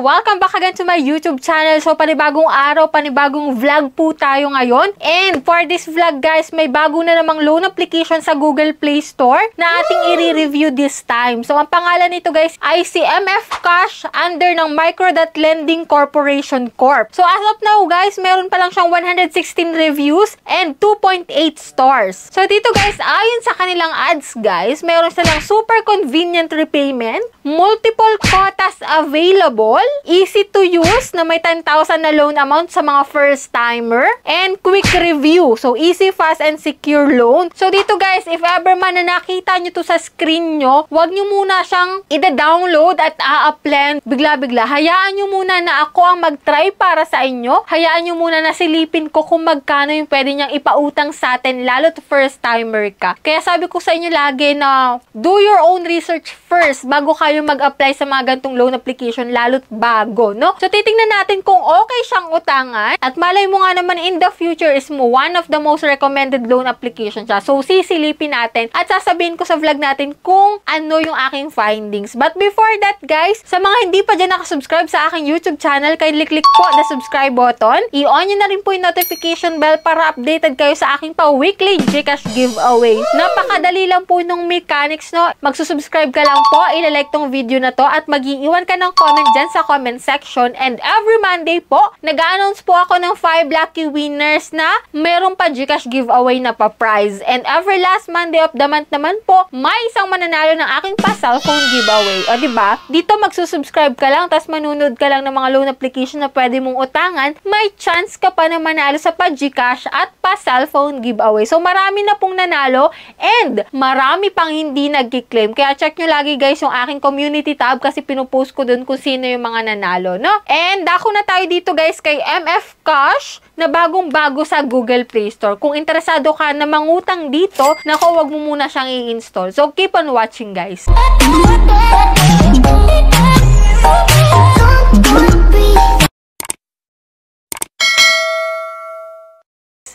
welcome back again to my YouTube channel. So, panibagong araw, panibagong vlog po tayo ngayon. And for this vlog guys, may bago na namang loan application sa Google Play Store na ating i-review this time. So, ang pangalan nito guys ay si MF Cash under ng Micro.Lending Corporation Corp. So, as of now guys, meron pa lang siyang 116 reviews and 2.8 stars. So, dito guys, ayon sa kanilang ads guys, meron silang super convenient repayment, multiple quotas available, easy to use na may 10,000 na loan amount sa mga first timer, and quick review. So, easy, fast, and secure loan. So, dito guys, if ever man na nakita nyo to sa screen nyo, huwag nyo muna siyang ida-download at a-apply bigla-bigla. Hayaan nyo muna na ako ang mag-try para sa inyo. Hayaan nyo muna na silipin ko kung magkano yung pwede niyang ipautang sa atin, lalo to first timer ka. Kaya sabi ko sa inyo lagi na do your own research first bago kayo mag-apply sa mga gantong loan application, lalo't bago, no? So, titingnan natin kung okay siyang utangan at malay mo nga naman in the future is mo one of the most recommended loan application siya. So, sisilipin natin at sasabihin ko sa vlog natin kung ano yung aking findings. But before that, guys, sa mga hindi pa dyan nakasubscribe sa aking YouTube channel, kindly click po the subscribe button. I-on nyo na rin po yung notification bell para updated kayo sa aking pa-weekly GCash giveaway. Napakadali lang po nung mechanics, no? Magsusubscribe ka lang po, ilalike tong video na to at mag-iiwan ka ng comment dyan sa comment section. And every Monday po, nag-announce po ako ng 5 lucky winners na meron pa GCash giveaway na pa-prize. And every last Monday of the month naman po, may isang mananalo ng aking pa-cellphone giveaway. O diba? Dito magsusubscribe ka lang, tapos manunod ka lang ng mga loan application na pwede mong utangan, may chance ka pa na manalo sa pa-GCash at pa-cellphone giveaway. So, marami na pong nanalo and marami pang hindi nag-claim. Kaya check nyo lagi guys yung aking community tab kasi pinupost ko dun kung sino yung mga nanalo, no? And dako na tayo dito guys kay MF Cash na bagong-bago sa Google Play Store. Kung interesado ka na mangutang dito, nako, wag mo muna siyang i-install. So, keep on watching guys.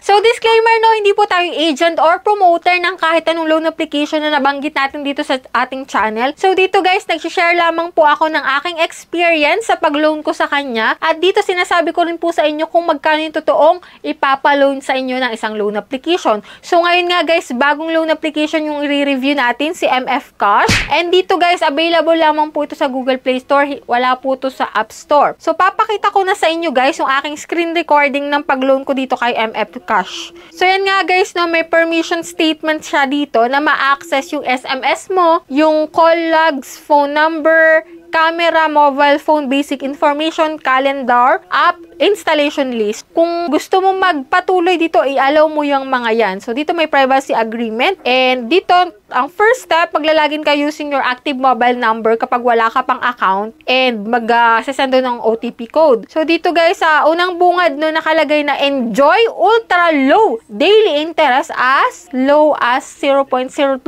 So, disclaimer no, hindi po tayo agent or promoter ng kahit anong loan application na nabanggit natin dito sa ating channel. So, dito guys, nag-share lamang po ako ng aking experience sa pag-loan ko sa kanya. At dito sinasabi ko rin po sa inyo kung magkano yung totoong ipapa-loan sa inyo ng isang loan application. So, ngayon nga guys, bagong loan application yung i-review natin, si MF Cash. And dito guys, available lamang po ito sa Google Play Store. Wala po ito sa App Store. So, papakita ko na sa inyo guys yung aking screen recording ng pag-loan ko dito kay MF Cash. So, yan nga guys, no, may permission statement siya dito na ma-access yung SMS mo, yung call logs, phone number, camera, mobile phone, basic information, calendar, app, installation list. Kung gusto mo magpatuloy dito, i-allow mo yung mga yan. So, dito may privacy agreement. And dito, ang first step, maglalagin ka using your active mobile number kapag wala ka pang account and mag-sesendo ng OTP code. So, dito guys, sa unang bungad no, nakalagay na enjoy ultra low daily interest as low as 0.02%.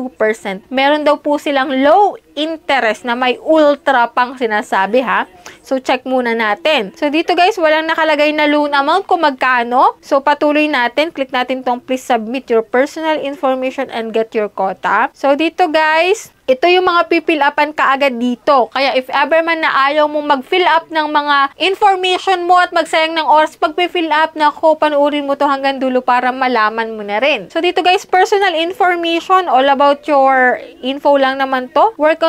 Meron daw po silang low interest na may ultra pang sinasabi ha. So, check muna natin. So, dito guys, walang nakalagay na loan amount kung magkano. So, patuloy natin. Click natin tong please submit your personal information and get your quota. So, dito guys, ito yung mga pipill upan kaagad dito. Kaya if ever man na ayaw mong mag-fill up ng mga information mo at magsayang ng oras pag-fill up, nako, panuorin mo to hanggang dulo para malaman mo na rin. So dito guys, personal information, all about your info lang naman to. Work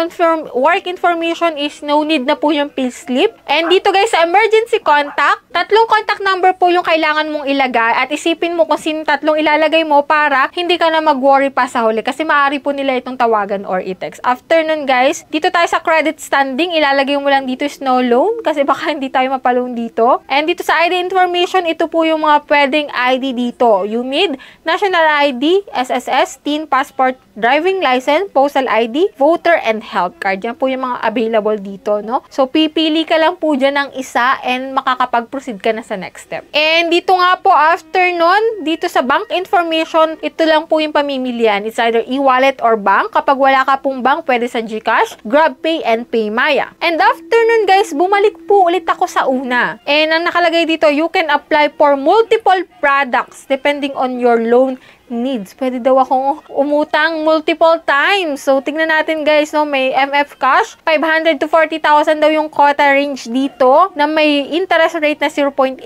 information is no need na po yung payslip. And dito guys, sa emergency contact, 3 contact number po yung kailangan mong ilagay at isipin mo kung sino 3 ilalagay mo para hindi ka na mag-worry pa sa huli kasi maaari po nila itong tawagan or i-text. After nun guys, dito tayo sa credit standing, ilalagay mo lang dito is no loan kasi baka hindi tayo mapaloan dito. And dito sa ID information, ito po yung mga pwedeng ID dito. UMID, National ID, SSS, Teen Passport, Driving License, Postal ID, Voter, and Health Card. Yan po yung mga available dito, no? So, pipili ka lang po dyan ng isa and makakapag-proceed ka na sa next step. And dito nga po, after nun, dito sa bank information, ito lang po yung pamimilian. It's either e-wallet or bank. Kapag wala ka pong bank, pwede sa GCash, GrabPay, and PayMaya. And after nun guys, bumalik po ulit ako sa una. And ang nakalagay dito, you can apply for multiple products depending on your loan needs. Pwede daw akong umutang multiple times. So, tingnan natin guys, no, may MF Cash, 500 to 40,000 daw yung quota range dito na may interest rate na 0.8%.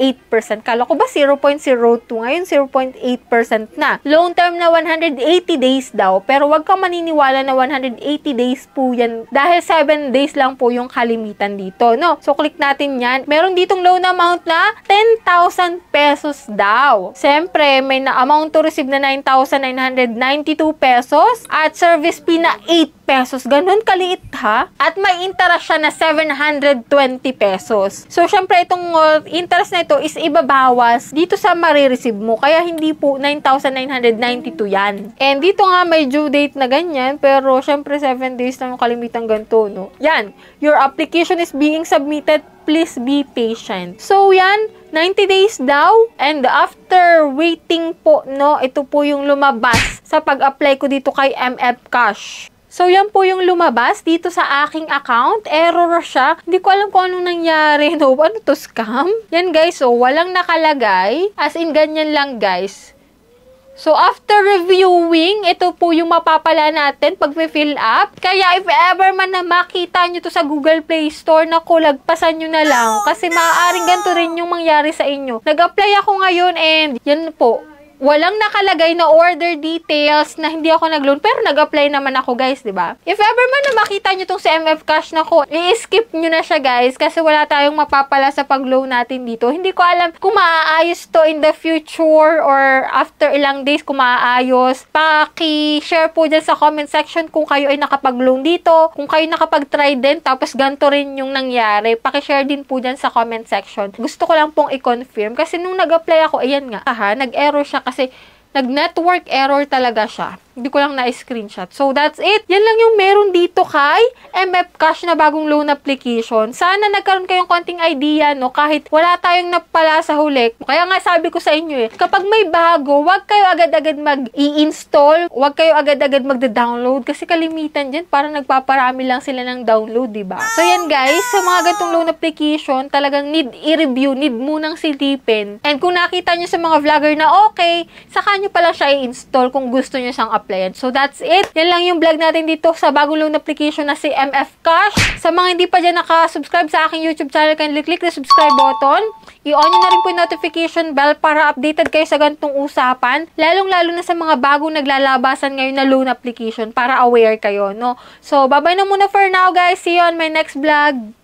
Kala ko ba 0.02? Ngayon, 0.8% na. Loan term na 180 days daw. Pero wag kang maniniwala na 180 days po yan dahil 7 days lang po yung kalimitan dito, no? So, click natin yan. Meron ditong loan amount na 10,000 pesos daw. Siyempre, may na amount to receive na 9,992 pesos at service fee na 8 pesos. Ganun kaliit ha? At may interest siya na 720 pesos. So, syempre, itong interest na ito is ibabawas dito sa marireceive mo. Kaya hindi po 9,992 yan. And dito nga may due date na ganyan, pero syempre 7 days lang yung kalimitang ganito, no? Yan. Your application is being submitted. Please be patient. So, yan. 90 days daw. And after waiting po, no, ito po yung lumabas sa pag-apply ko dito kay MF Cash. So, yan po yung lumabas dito sa aking account. Error siya. Hindi ko alam kung anong nangyari. No, ano to, scam? Yan, guys. So, walang nakalagay. As in, ganyan lang, guys. So, after reviewing, ito po yung mapapala natin pag fill up. Kaya, if ever man na makita nyo to sa Google Play Store, naku, lagpasan nyo na lang. Kasi maaaring ganito rin yung mangyari sa inyo. Nag-apply ako ngayon and yan po. Walang nakalagay na order details na hindi ako nag-loan, pero nag-apply naman ako, guys, di ba? If ever man na makita nyo tong si MF Cash na ko, i-skip nyo na siya, guys, kasi wala tayong mapapala sa pag-loan natin dito. Hindi ko alam kung maaayos to in the future or after ilang days kung maaayos. Paki-share po dyan sa comment section kung kayo ay nakapag-loan dito, kung kayo nakapag-try din, tapos ganito rin yung nangyari. Paki-share din po dyan sa comment section. Gusto ko lang pong i-confirm kasi nung nag-apply ako, ayan nga, nag-error siya kasi nag-network error talaga siya. Hindi ko lang na-screenshot. So, that's it. Yan lang yung meron dito kay MF Cash na bagong loan application. Sana nagkaroon kayong konting idea, no? Kahit wala tayong napala sa huli. Kaya nga sabi ko sa inyo kapag may bago, wag kayo agad-agad mag-i-install. Wag kayo agad-agad magda-download. Kasi kalimitan dyan, parang nagpaparami lang sila ng download, diba? So, yan guys, sa mga gantong loan application, talagang need i-review, need munang silipin. And kung nakita nyo sa mga vlogger na okay, saka nyo pala siya i-install kung gusto nyo siyang applyan. So, that's it. Yan lang yung vlog natin dito sa bagong loan application na si MF Cash. Sa mga hindi pa dyan nakasubscribe sa aking YouTube channel, kindly click the subscribe button. I-on nyo na rin po yung notification bell para updated kayo sa ganitong usapan. Lalong-lalo na sa mga bagong naglalabasan ngayon na loan application para aware kayo, no? So, bye-bye na muna for now, guys. See you on my next vlog.